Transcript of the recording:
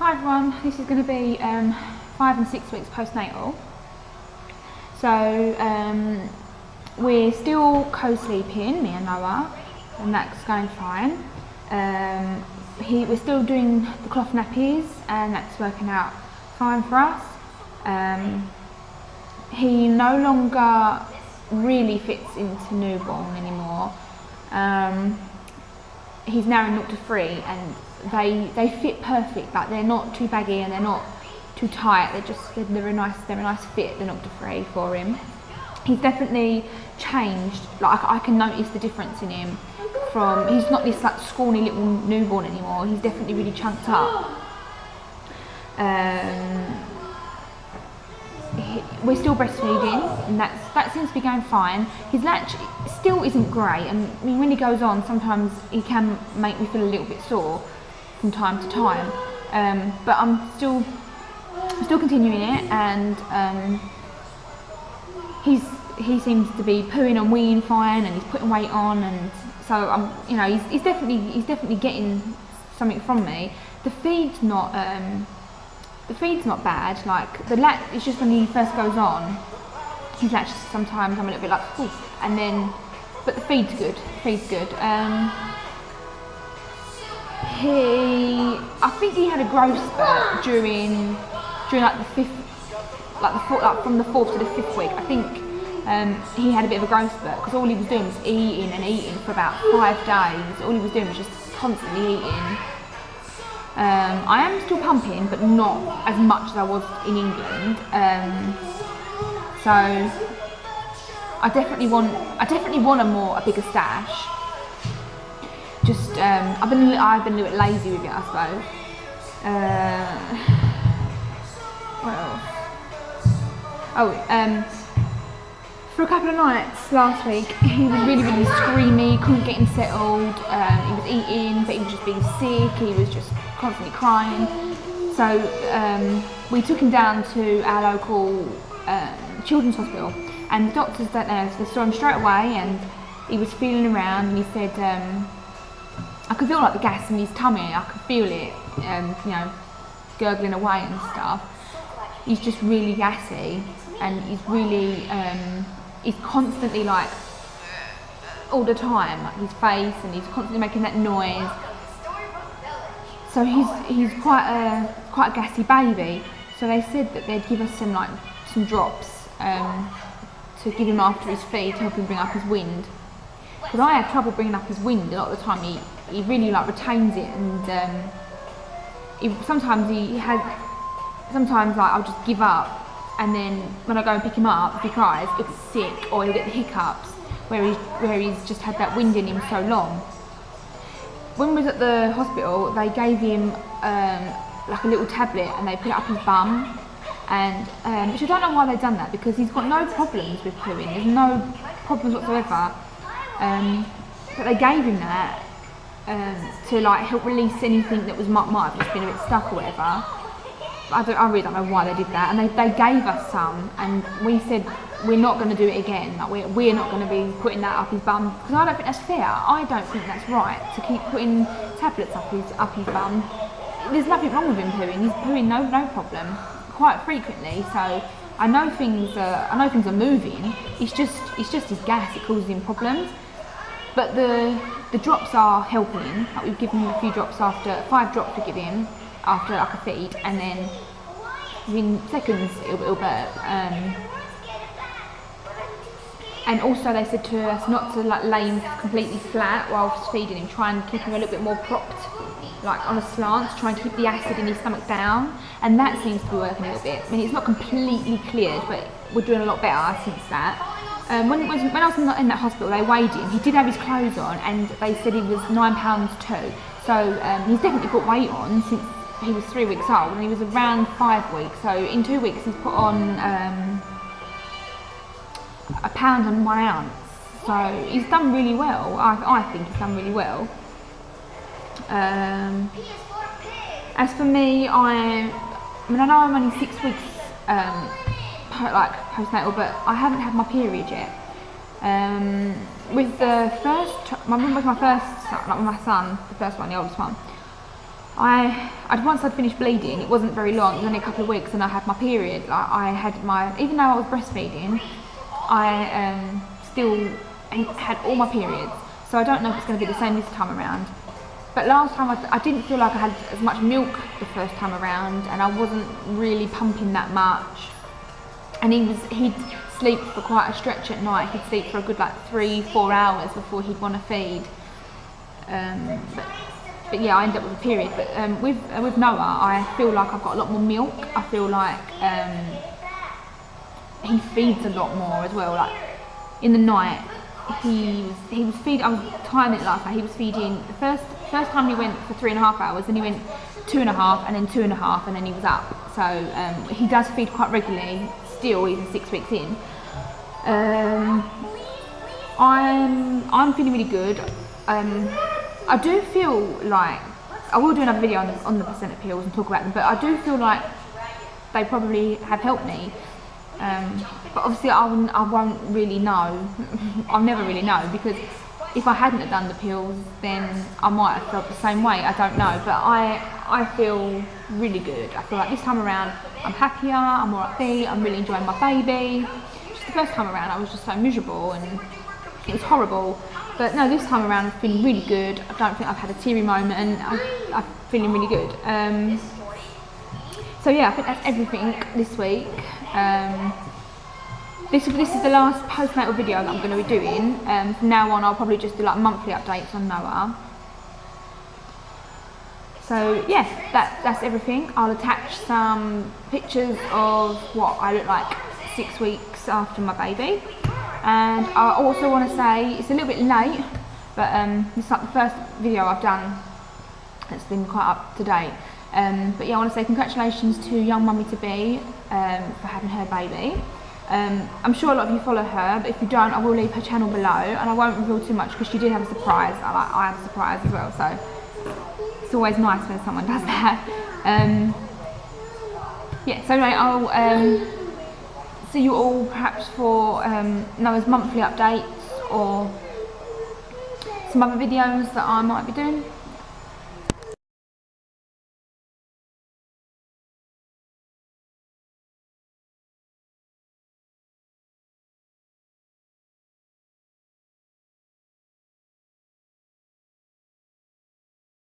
Hi everyone, this is going to be 5 and 6 weeks postnatal. So we're still co-sleeping, me and Noah, and that's going fine. We're still doing the cloth nappies and that's working out fine for us. He no longer really fits into newborn anymore. He's now in 0 to 3 and they fit perfect. Like, they're not too baggy and they're not too tight. They're a nice fit. They're 0 to 3 for him. He's definitely changed. Like, I can notice the difference in him. He's not this like scrawny little newborn anymore. He's definitely really chunked up. We're still breastfeeding, and that seems to be going fine. His latch still isn't great, and I mean, when he goes on, sometimes he can make me feel a little bit sore from time to time. But I'm still continuing it, and he seems to be pooing and weeing fine, and he's putting weight on, and so he's definitely getting something from me. The feed's not bad. Like, the latch, it's just when he first goes on, his latch sometimes I'm a little bit like, ooh, and then, but the feed's good. I think he had a growth spurt during like the fifth, like from the 4th to the 5th week. I think he had a bit of a growth spurt because all he was doing was eating and eating for about 5 days. All he was doing was just constantly eating. I am still pumping, but not as much as I was in England. So I definitely want a bigger stash. Just I've been a little bit lazy with it, I suppose. What else? For a couple of nights last week, he was really screamy, couldn't get him settled. He was eating, but he was just being sick. He was just constantly crying. So we took him down to our local children's hospital, and the doctors don't know, so they saw him straight away, and he was feeling around, and he said, I could feel like the gas in his tummy. I could feel it, gurgling away and stuff. He's just really gassy, and he's really, he's constantly like, all the time, like his face, and he's constantly making that noise. So he's quite a gassy baby. So they said that they'd give us some drops to give him after his feed to help him bring up his wind. Because I have trouble bringing up his wind a lot of the time. He really like retains it, and sometimes like I'll just give up, and then when I go and pick him up, if he cries, he'll be sick or he'll get the hiccups where he's just had that wind in him so long. When we was at the hospital, they gave him like a little tablet and they put it up his bum, and which I don't know why they've done that, because he's got no problems with pooing. There's no problems whatsoever. But they gave him that to like help release anything that might have just been a bit stuck or whatever. I really don't know why they did that, and they gave us some, and we said we're not going to do it again. Like, we're not going to be putting that up his bum, because I don't think that's fair. I don't think that's right to keep putting tablets up his bum. There's nothing wrong with him pooing. He's pooing no problem, quite frequently. So I know things are moving. It's just his gas. It causes him problems. But the drops are helping. Like, we've given him a few drops, 5 drops we give him after like a feed, and then within seconds it'll burp. And also they said to us not to like lay him completely flat whilst feeding him. Try and keep him a little bit more propped, like on a slant, to try and keep the acid in his stomach down, and that seems to be working a little bit. I mean, it's not completely cleared, but we're doing a lot better since that. When I was in that hospital, they weighed him. He did have his clothes on, and they said he was 9 pounds 2. So he's definitely put weight on since he was 3 weeks old, and he was around 5 weeks. So in 2 weeks, he's put on 1 pound and 1 ounce. So he's done really well. I think he's done really well. As for me, I know I'm only 6 weeks postnatal, but I haven't had my period yet. With the first, my first son, like my son, the first one, the oldest one, once I'd finished bleeding, it wasn't very long, it was only a couple of weeks, and I had my period. Like, even though I was breastfeeding, I still had all my periods. So I don't know if it's going to be the same this time around. But last time I didn't feel like I had as much milk the first time around, and I wasn't really pumping that much. And he'd sleep for quite a stretch at night. He'd sleep for a good like 3-4 hours before he'd want to feed. But yeah, I ended up with a period. But with Noah, I feel like I've got a lot more milk. I feel like he feeds a lot more as well. Like in the night, he was feeding. I was timing it last night. He was feeding the first time he went for 3.5 hours, then he went 2.5, and then 2.5, and then he was up. So he does feed quite regularly. Still, even 6 weeks in. I'm feeling really good. I do feel like I will do another video on the placenta pills and talk about them, but I do feel like they probably have helped me. But obviously I won't really know. I'll never really know, because if I hadn't have done the pills, then I might have felt the same way. I don't know, but I feel really good. I feel like this time around I'm happier, I'm more upbeat, I'm really enjoying my baby. Just the first time around I was just so miserable and it was horrible. But no, this time around I'm feeling really good. I don't think I've had a teary moment, and I'm feeling really good. So yeah, I think that's everything this week. This is the last postnatal video that I'm going to be doing. From now on I'll probably just do like monthly updates on Noah. So yeah, that's everything. I'll attach some pictures of what I look like 6 weeks after my baby. And I also want to say, it's a little bit late, but it's like the first video I've done that's been quite up to date. But yeah, I want to say congratulations to young mummy to be for having her baby. I'm sure a lot of you follow her, but if you don't, I will leave her channel below, and I won't reveal too much because she did have a surprise. I have a surprise as well, so it's always nice when someone does that. Yeah, so anyway, I'll see you all perhaps for Noah's monthly updates or some other videos that I might be doing.